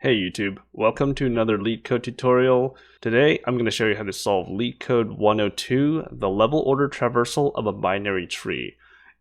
Hey YouTube, welcome to another LeetCode tutorial. Today I'm going to show you how to solve LeetCode 102, the level order traversal of a binary tree.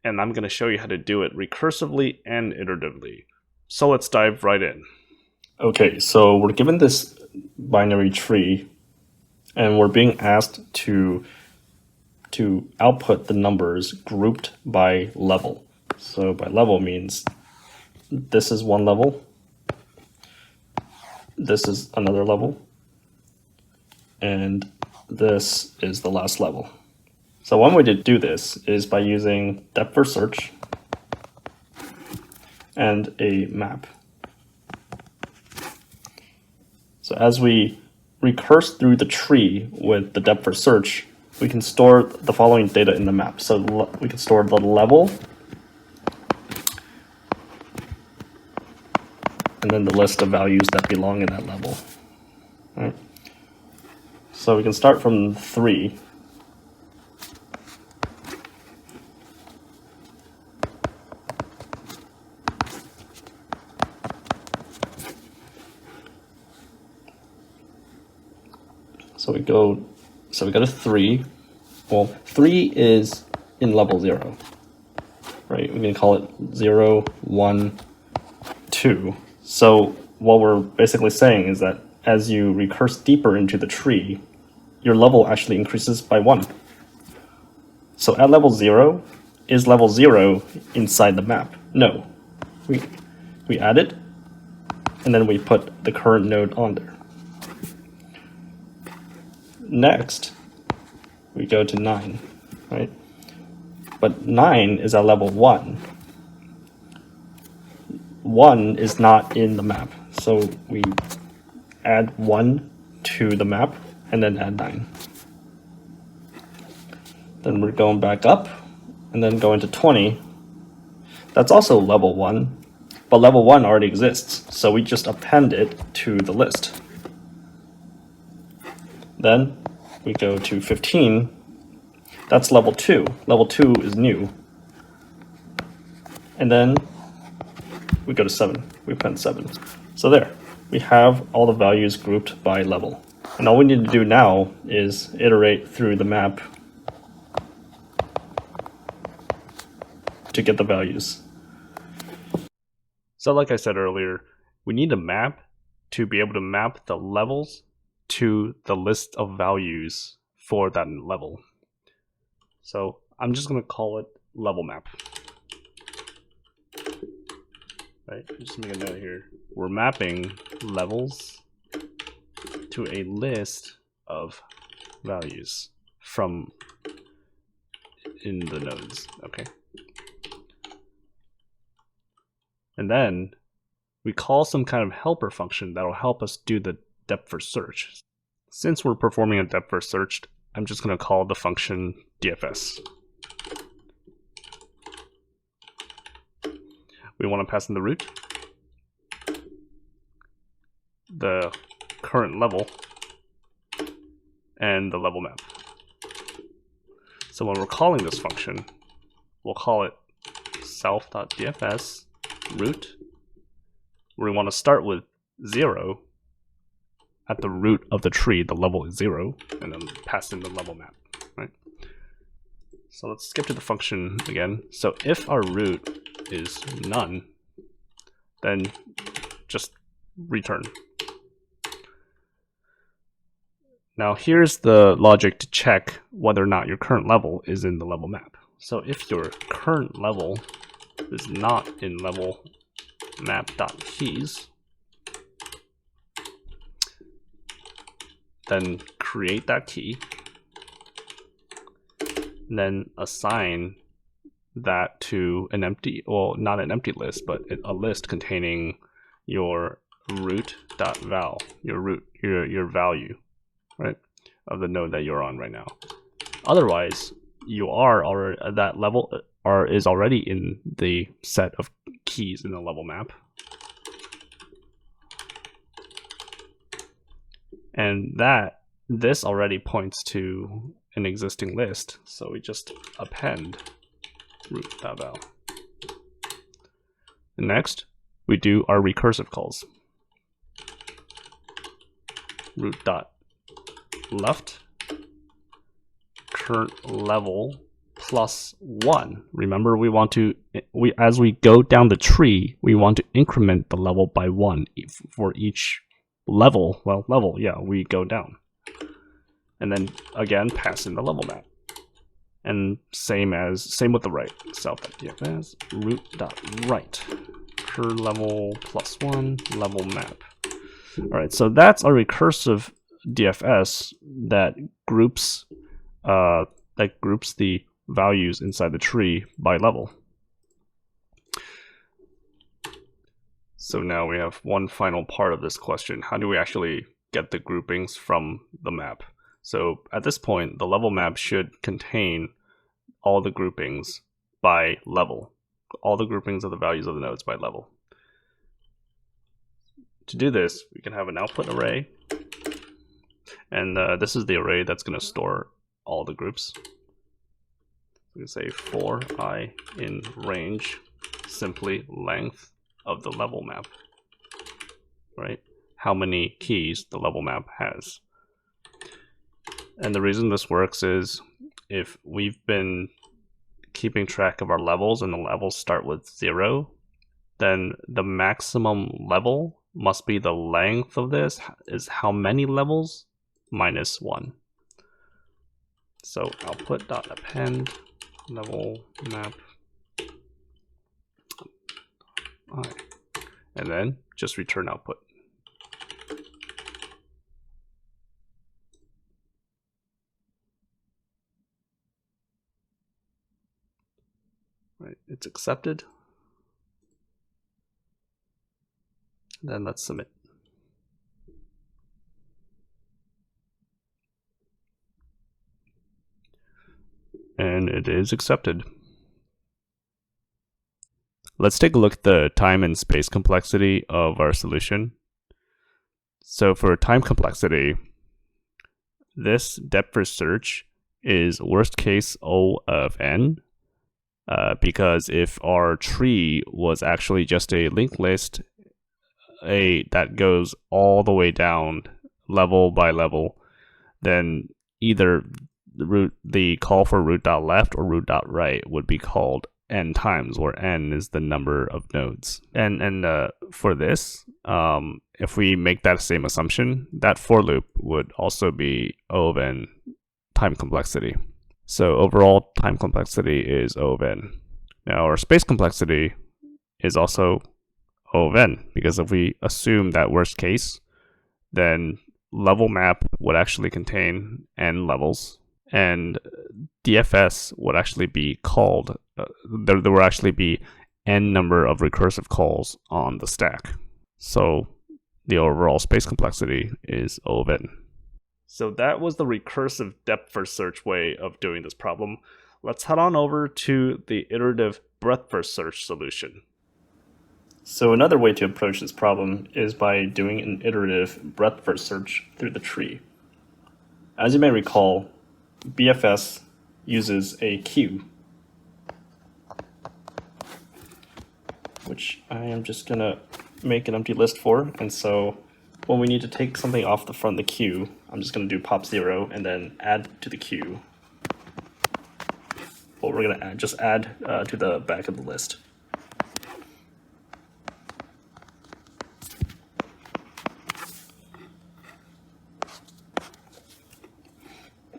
And I'm going to show you how to do it recursively and iteratively. So let's dive right in. Okay, so we're given this binary tree and we're being asked to output the numbers grouped by level. So by level means this is one level, this is another level, and this is the last level. So one way to do this is by using depth first search and a map. So as we recurse through the tree with the depth first search, we can store the following data in the map. So we can store the level, and then the list of values that belong in that level. All right. So we can start from 3. So we go to 3. Well, 3 is in level 0, right? We can call it 0, 1, 2. So what we're basically saying is that as you recurse deeper into the tree, your level actually increases by 1. So at level 0, is level 0 inside the map? No. We add it, and then we put the current node on there. Next, we go to 9, right? But 9 is at level 1. 1 is not in the map, so we add 1 to the map and then add 9. Then we're going back up and then going to 20. That's also level 1, but level 1 already exists, so we just append it to the list. Then we go to 15. That's level 2. Level 2 is new. And then we go to 7. We append 7. So there, we have all the values grouped by level. And all we need to do now is iterate through the map to get the values. So like I said earlier, we need a map to be able to map the levels to the list of values for that level. So I'm just going to call it level map. Right, just make a note here. We're mapping levels to a list of values from in the nodes. Okay. And then we call some kind of helper function that will help us do the depth first search. Since we're performing a depth first search, I'm just going to call the function DFS. We want to pass in the root, the current level, and the level map. So when we're calling this function, we'll call it self.dfs root, where we want to start with 0 at the root of the tree. The level is 0, and then pass in the level map, right? So let's skip to the function again. So if our root is none, then just return. Now here's the logic to check whether or not your current level is in the level map. So if your current level is not in level map.keys, then create that key, and then assign that to an empty, well, not an empty list, but a list containing your root.val, your value, right, of the node that you're on right now. Otherwise, you are already, that level is already in the set of keys in the level map. And this already points to an existing list, so we just append root.val. Next, we do our recursive calls. root dot left current level plus 1. Remember, as we go down the tree, we want to increment the level by 1 for each level. Well, level, yeah, we go down. And then again, pass in the level map. And same with the right. Self.dfs root.right current level plus 1 level map. All right, so that's our recursive DFS that groups the values inside the tree by level. So now we have one final part of this question. How do we actually get the groupings from the map? So at this point, the level map should contain all the groupings by level, all the groupings of the values of the nodes by level. To do this, we can have an output array, and this is the array that's going to store all the groups. We can say for I in range, simply length of the level map, right? How many keys the level map has. And the reason this works is if we've been keeping track of our levels and the levels start with 0, then the maximum level must be the length of this is how many levels minus 1. So output.append level map I, and then just return output. Right, it's accepted. Then let's submit. And it is accepted. Let's take a look at the time and space complexity of our solution. So for time complexity, this depth first search is worst case O of n, because if our tree was actually just a linked list that goes all the way down level by level, then either the call for root.left or root.right would be called n times, where n is the number of nodes. And for this, if we make that same assumption, that for loop would also be O of n time complexity. So overall time complexity is O of n. Now our space complexity is also O of n, because if we assume that worst case, then level map would actually contain n levels, and DFS would actually be called, there would actually be n number of recursive calls on the stack. So the overall space complexity is O of n. So that was the recursive depth first search way of doing this problem. Let's head on over to the iterative breadth first search solution. So another way to approach this problem is by doing an iterative breadth first search through the tree. As you may recall, BFS uses a queue, which I am just going to make an empty list for. And so when we need to take something off the front of the queue, I'm just going to do pop 0 and then add to the queue. Well, we're going to just add to the back of the list.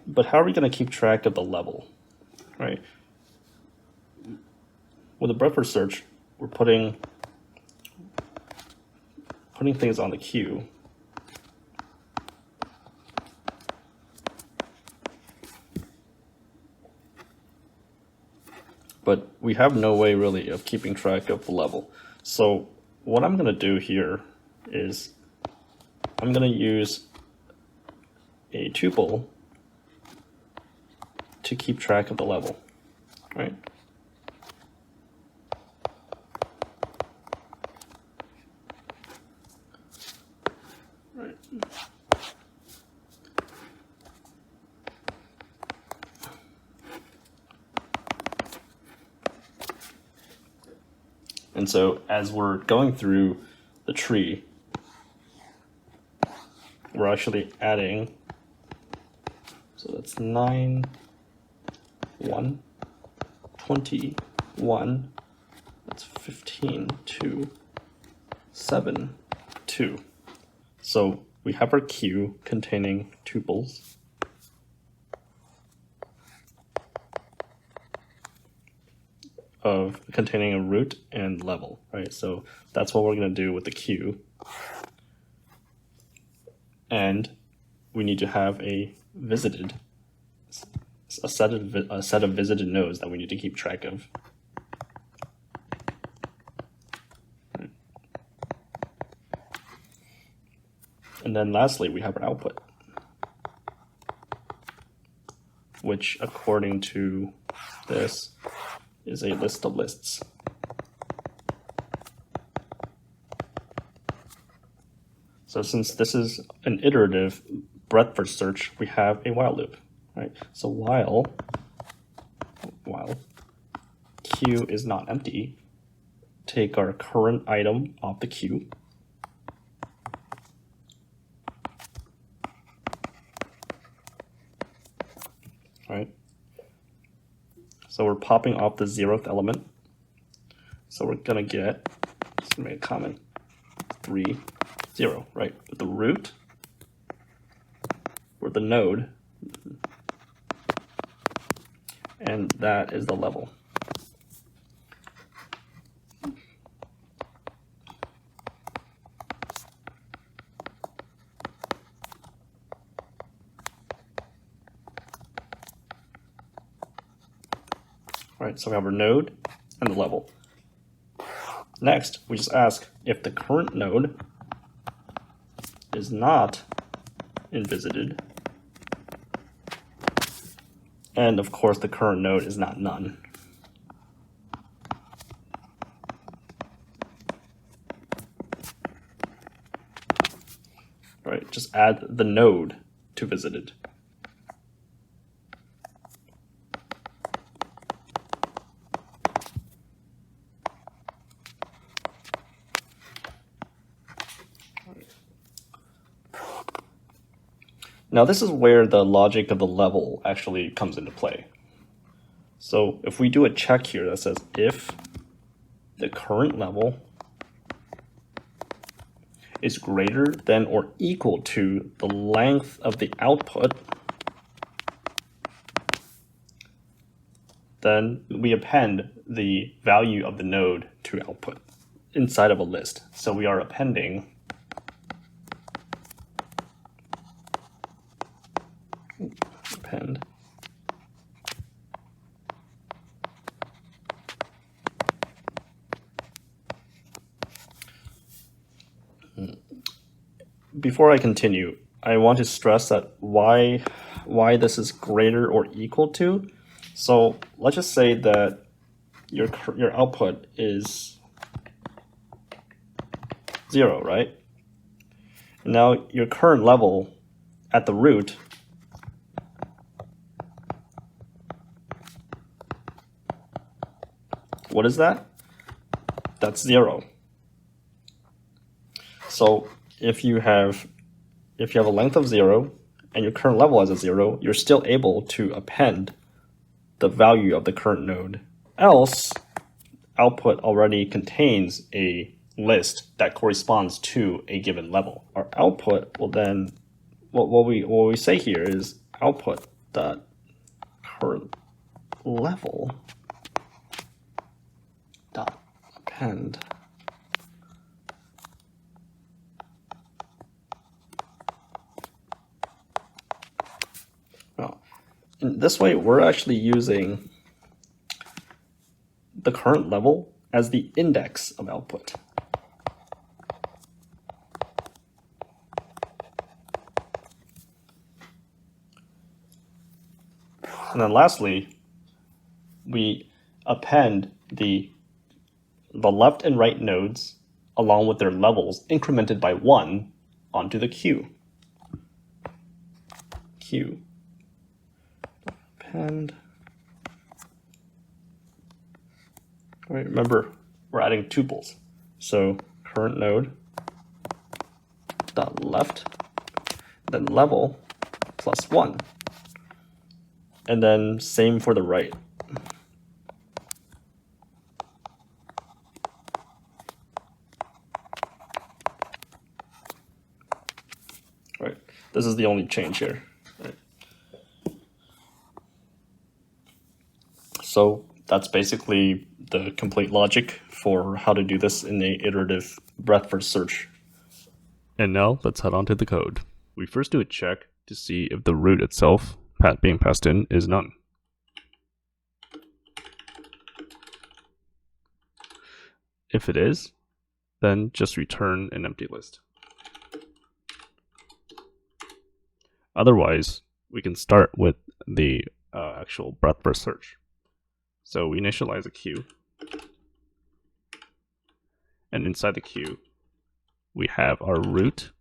But how are we going to keep track of the level, right? With a breadth first search, we're putting things on the queue. But we have no way really of keeping track of the level. So what I'm going to do here is I'm going to use a tuple to keep track of the level, right? Right. And so as we're going through the tree, we're actually adding, so that's 9, 1, 21, that's 15, 2, 7, 2. So we have our queue containing tuples. Of containing a root and level, right? So that's what we're going to do with the queue. And we need to have a visited, a set of visited nodes that we need to keep track of. And then lastly, we have our output, which according to this is a list of lists. So since this is an iterative breadth first search, we have a while loop, right? So while queue is not empty, take our current item off the queue, right? So we're popping off the 0th element. So we're gonna get, just make a comment, 3, 0, right? With the root, or the node, and that is the level. Right, so we have our node and the level. Next, we just ask if the current node is not invisited, and of course the current node is not none. Right, just add the node to visited. Now this is where the logic of the level actually comes into play. So if we do a check here that says if the current level is greater than or equal to the length of the output, then we append the value of the node to output inside of a list. So we are appending append Before I continue, I want to stress that why this is greater or equal to. So let's just say that your output is 0, right? Now your current level at the root what is that? That's 0. So if you have a length of 0 and your current level is a 0, you're still able to append the value of the current node. Else, output already contains a list that corresponds to a given level. Our output will then, what we say here is output dot current level dot append in this way, we're actually using the current level as the index of output. And then lastly, we append the left and right nodes along with their levels incremented by 1 onto the queue. Queue. Append. All right, remember, we're adding tuples. So current node dot left then level plus 1. And then same for the right. Right. This is the only change here. Right. So that's basically the complete logic for how to do this in the iterative breadth first search. And now let's head on to the code. We first do a check to see if the root itself, being passed in, is none. If it is, then just return an empty list. Otherwise, we can start with the actual breadth first search. So we initialize a queue, and inside the queue, we have our root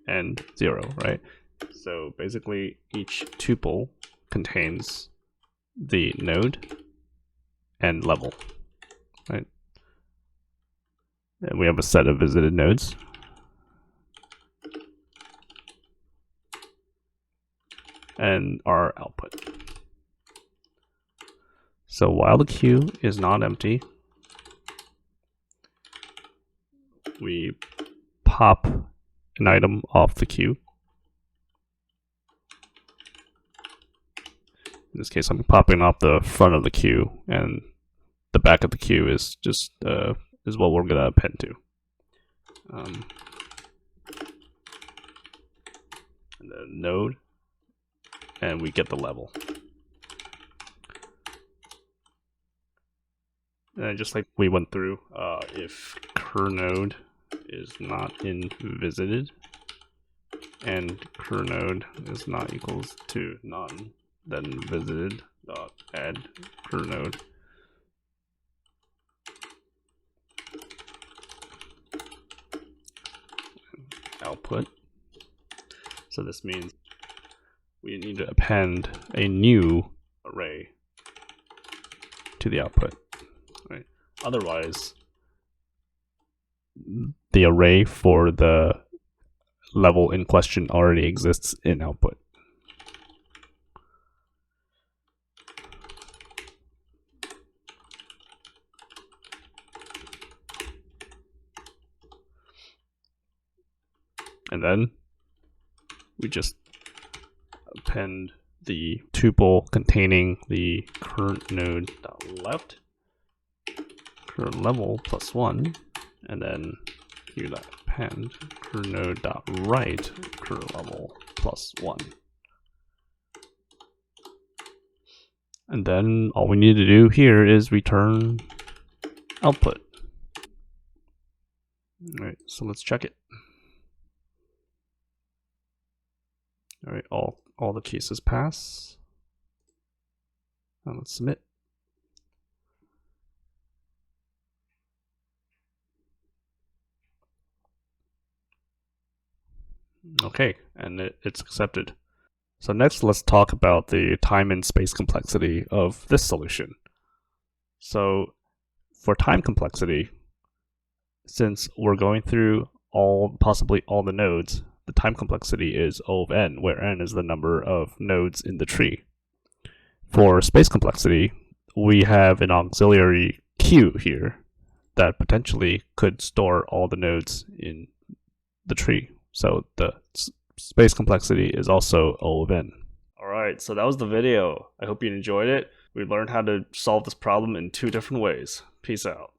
and 0, right? So basically, each tuple contains the node and level, right? And we have a set of visited nodes. And our output. So while the queue is not empty, we pop an item off the queue. In this case, I'm popping off the front of the queue, and the back of the queue is just is what we're gonna append to. And the node, and we get the level. And just like we went through, if cur node is not in visited and cur node is not equals to none, then visited dot add cur node. Output. So this means we need to append a new array to the output. Right? Otherwise, the array for the level in question already exists in output. And then we just append the tuple containing the current node left, current level plus 1, and then you append current node right, current level plus 1. And then all we need to do here is return output. All right, so let's check it. All right, all the cases pass. Now let's submit. Okay, and it's accepted. So next, let's talk about the time and space complexity of this solution. So for time complexity, since we're going through possibly all the nodes, the time complexity is O of n, where n is the number of nodes in the tree. For space complexity, we have an auxiliary queue here that potentially could store all the nodes in the tree. So the space complexity is also O of n. Alright, so that was the video. I hope you enjoyed it. We learned how to solve this problem in 2 different ways. Peace out.